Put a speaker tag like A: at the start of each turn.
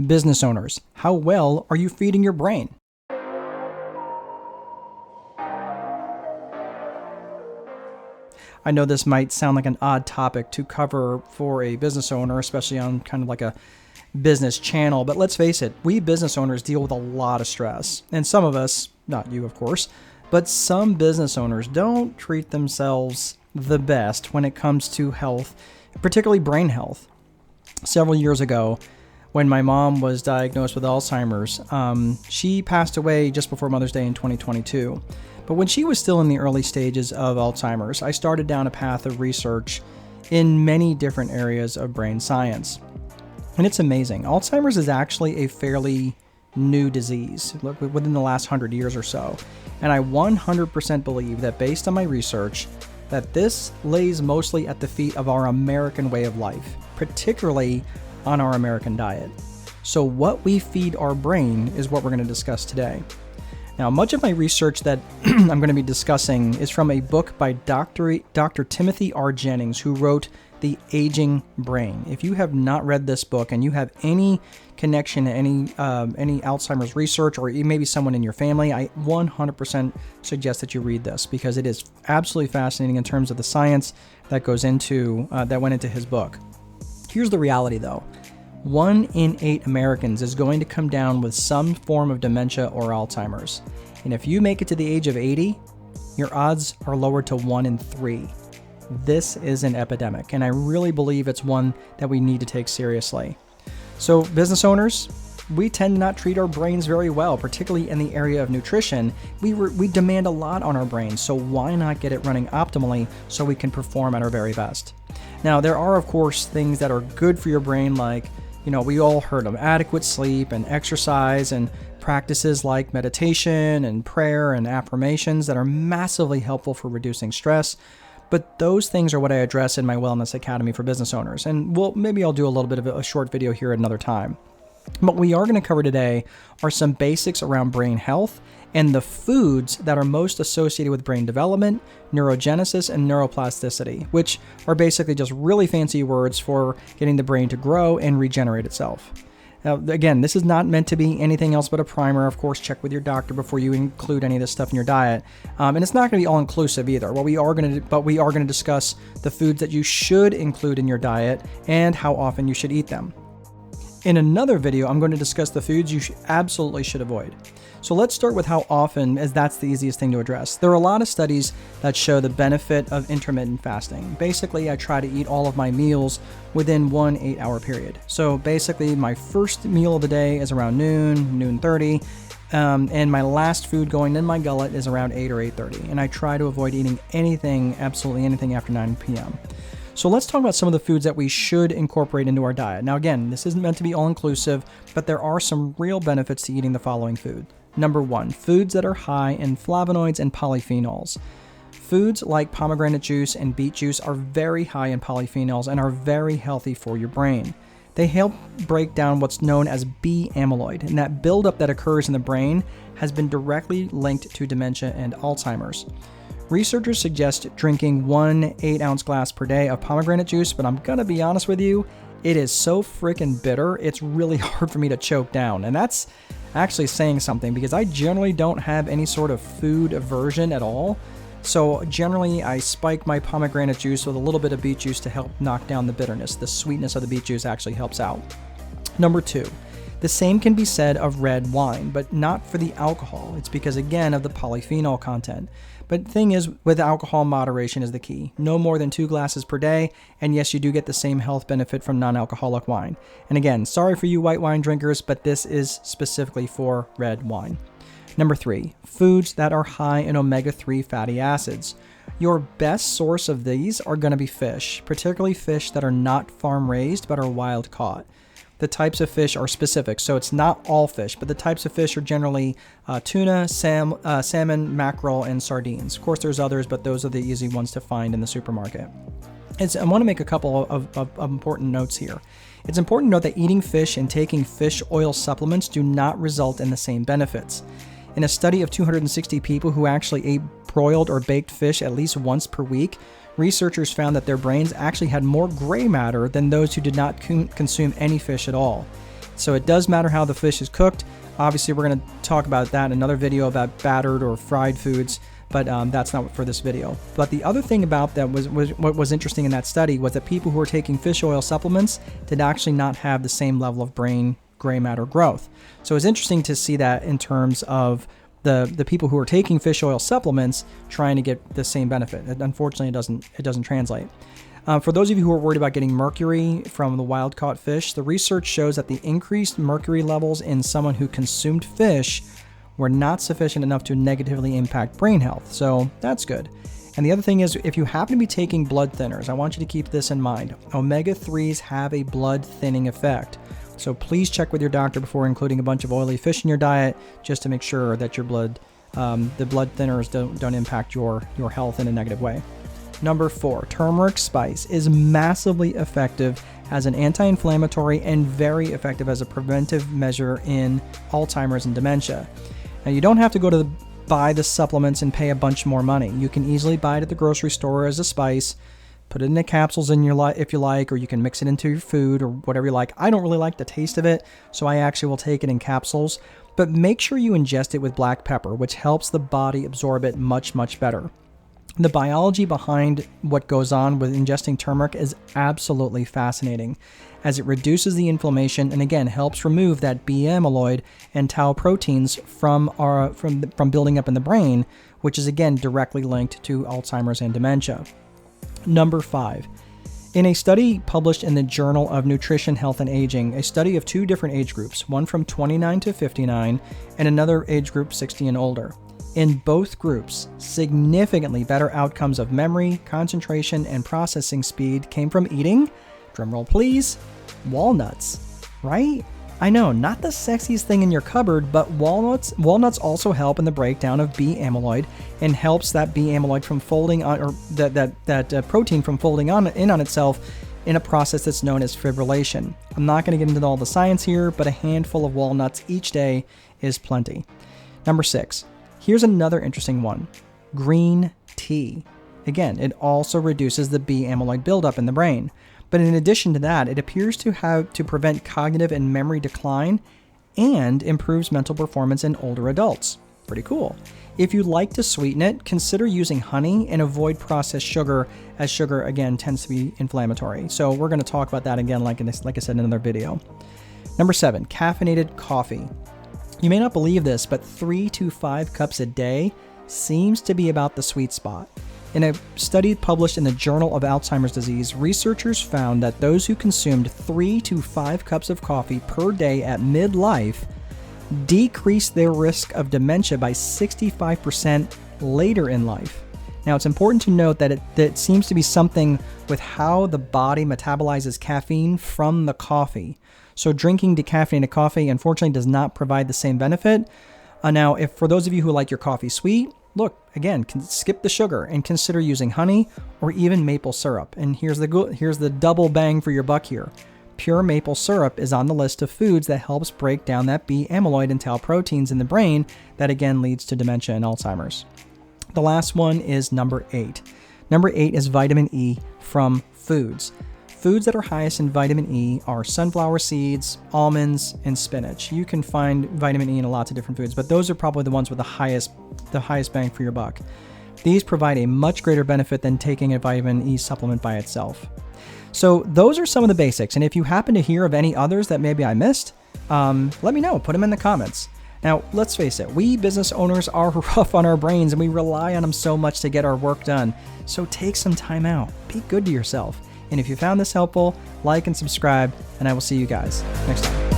A: Business owners, how well are you feeding your brain? I know this might sound like an odd topic to cover for a business owner, especially on kind of like a business channel, but let's face it, we business owners deal with a lot of stress. And some of us, not you of course, but some business owners don't treat themselves the best when it comes to health, particularly brain health. Several years ago, when my mom was diagnosed with Alzheimer's, she passed away just before Mother's Day in 2022. But when she was still in the early stages of Alzheimer's, I started down a path of research in many different areas of brain science. And it's amazing. Alzheimer's is actually a fairly new disease within the last 100 years or so. And I 100% believe that based on my research, that this lays mostly at the feet of our American way of life, particularly on our American diet. So what we feed our brain is what we're going to discuss today. Now, much of my research that I'm going to be discussing is from a book by Dr. Timothy R. Jennings, who wrote The Aging Brain. If you have not read this book and you have any connection to any Alzheimer's research, or maybe someone in your family, I 100% suggest that you read this because it is absolutely fascinating in terms of the science that goes into that went into his book. Here's the reality, though. 1 in 8 Americans is going to come down with some form of dementia or Alzheimer's. And if you make it to the age of 80, your odds are lowered to 1 in 3. This is an epidemic, and I really believe it's one that we need to take seriously. So, business owners, we tend to not treat our brains very well, particularly in the area of nutrition. We demand a lot on our brains, so why not get it running optimally so we can perform at our very best? Now, there are, of course, things that are good for your brain, like, we all heard of adequate sleep and exercise and practices like meditation and prayer and affirmations that are massively helpful for reducing stress. But those things are what I address in my Wellness Academy for business owners. And maybe I'll do a little bit of a short video here at another time. What we are going to cover today are some basics around brain health and the foods that are most associated with brain development, neurogenesis, and neuroplasticity, which are basically just really fancy words for getting the brain to grow and regenerate itself. Now, again, this is not meant to be anything else but a primer. Of course, check with your doctor before you include any of this stuff in your diet. And it's not going to be all-inclusive either. We are going to discuss the foods that you should include in your diet and how often you should eat them. In another video, I'm going to discuss the foods you absolutely should avoid. So let's start with how often, as that's the easiest thing to address. There are a lot of studies that show the benefit of intermittent fasting. Basically, I try to eat all of my meals within 1 8-hour period. So basically, my first meal of the day is around noon 30, and my last food going in my gullet is around 8 or 8:30. And I try to avoid eating absolutely anything after 9 p.m. So let's talk about some of the foods that we should incorporate into our diet. Now again, this isn't meant to be all-inclusive, but there are some real benefits to eating the following food. Number 1, foods that are high in flavonoids and polyphenols. Foods like pomegranate juice and beet juice are very high in polyphenols and are very healthy for your brain. They help break down what's known as B-amyloid, and that buildup that occurs in the brain has been directly linked to dementia and Alzheimer's. Researchers suggest drinking 1 8-ounce glass per day of pomegranate juice, but I'm gonna be honest with you, it is so freaking bitter, it's really hard for me to choke down. And that's actually saying something because I generally don't have any sort of food aversion at all. So generally I spike my pomegranate juice with a little bit of beet juice to help knock down the bitterness. The sweetness of the beet juice actually helps out. Number 2, the same can be said of red wine, but not for the alcohol. It's because, again, of the polyphenol content. But the thing is, with alcohol, moderation is the key. No more than 2 glasses per day, and yes, you do get the same health benefit from non-alcoholic wine. And again, sorry for you white wine drinkers, but this is specifically for red wine. Number 3, foods that are high in omega-3 fatty acids. Your best source of these are going to be fish, particularly fish that are not farm-raised but are wild-caught. The types of fish are specific, so it's not all fish, but the types of fish are generally tuna, salmon, mackerel, and sardines. Of course, there's others, but those are the easy ones to find in the supermarket. I want to make a couple of important notes here. It's important to note that eating fish and taking fish oil supplements do not result in the same benefits. In a study of 260 people who actually ate broiled or baked fish at least once per week, researchers found that their brains actually had more gray matter than those who did not consume any fish at all. So it does matter how the fish is cooked. Obviously, we're going to talk about that in another video about battered or fried foods, but that's not for this video. But the other thing about that was what was interesting in that study was that people who were taking fish oil supplements did actually not have the same level of brain gray matter growth. So it's interesting to see that in terms of the people who are taking fish oil supplements trying to get the same benefit. Unfortunately, it doesn't translate. For those of you who are worried about getting mercury from the wild-caught fish, the research shows that the increased mercury levels in someone who consumed fish were not sufficient enough to negatively impact brain health. So that's good. And the other thing is, if you happen to be taking blood thinners, I want you to keep this in mind. Omega-3s have a blood thinning effect. So please check with your doctor before including a bunch of oily fish in your diet, just to make sure that your blood, the blood thinners don't impact your health in a negative way. Number 4, turmeric spice is massively effective as an anti-inflammatory and very effective as a preventive measure in Alzheimer's and dementia. Now, you don't have to go to buy the supplements and pay a bunch more money. You can easily buy it at the grocery store as a spice, put it in the capsules if you like, or you can mix it into your food or whatever you like. I don't really like the taste of it, so I actually will take it in capsules. But make sure you ingest it with black pepper, which helps the body absorb it much, much better. The biology behind what goes on with ingesting turmeric is absolutely fascinating, as it reduces the inflammation and again helps remove that B-amyloid and tau proteins from building up in the brain, which is again directly linked to Alzheimer's and dementia. Number 5. In a study published in the Journal of Nutrition, Health, and Aging, a study of 2 different age groups, one from 29 to 59 and another age group 60 and older. In both groups, significantly better outcomes of memory, concentration, and processing speed came from eating, drumroll please, walnuts, right? I know, not the sexiest thing in your cupboard, but walnuts also help in the breakdown of B-amyloid and helps that B-amyloid from folding on, or that protein from folding in on itself in a process that's known as fibrillation. I'm not going to get into all the science here, but a handful of walnuts each day is plenty. Number 6. Here's another interesting one. Green tea. Again, it also reduces the B-amyloid buildup in the brain. But in addition to that, it appears to prevent cognitive and memory decline and improves mental performance in older adults. Pretty cool. If you like to sweeten it, consider using honey and avoid processed sugar, as sugar, again, tends to be inflammatory. So we're going to talk about that again, like I said in another video. Number 7, caffeinated coffee. You may not believe this, but 3 to 5 cups a day seems to be about the sweet spot. In a study published in the Journal of Alzheimer's Disease, researchers found that those who consumed 3 to 5 cups of coffee per day at midlife decreased their risk of dementia by 65% later in life. Now, it's important to note that it seems to be something with how the body metabolizes caffeine from the coffee. So drinking decaffeinated coffee, unfortunately, does not provide the same benefit. Now, if for those of you who like your coffee sweet, look, again, skip the sugar and consider using honey or even maple syrup. And here's the double bang for your buck here. Pure maple syrup is on the list of foods that helps break down that B-amyloid and tau proteins in the brain that again leads to dementia and Alzheimer's. The last one is number 8. Number 8 is vitamin E from foods. Foods that are highest in vitamin E are sunflower seeds, almonds, and spinach. You can find vitamin E in lots of different foods, but those are probably the ones with the highest bang for your buck. These provide a much greater benefit than taking a vitamin E supplement by itself. So those are some of the basics, and if you happen to hear of any others that maybe I missed, let me know. Put them in the comments. Now, let's face it, we business owners are rough on our brains, and we rely on them so much to get our work done. So take some time out. Be good to yourself. And if you found this helpful, like and subscribe, and I will see you guys next time.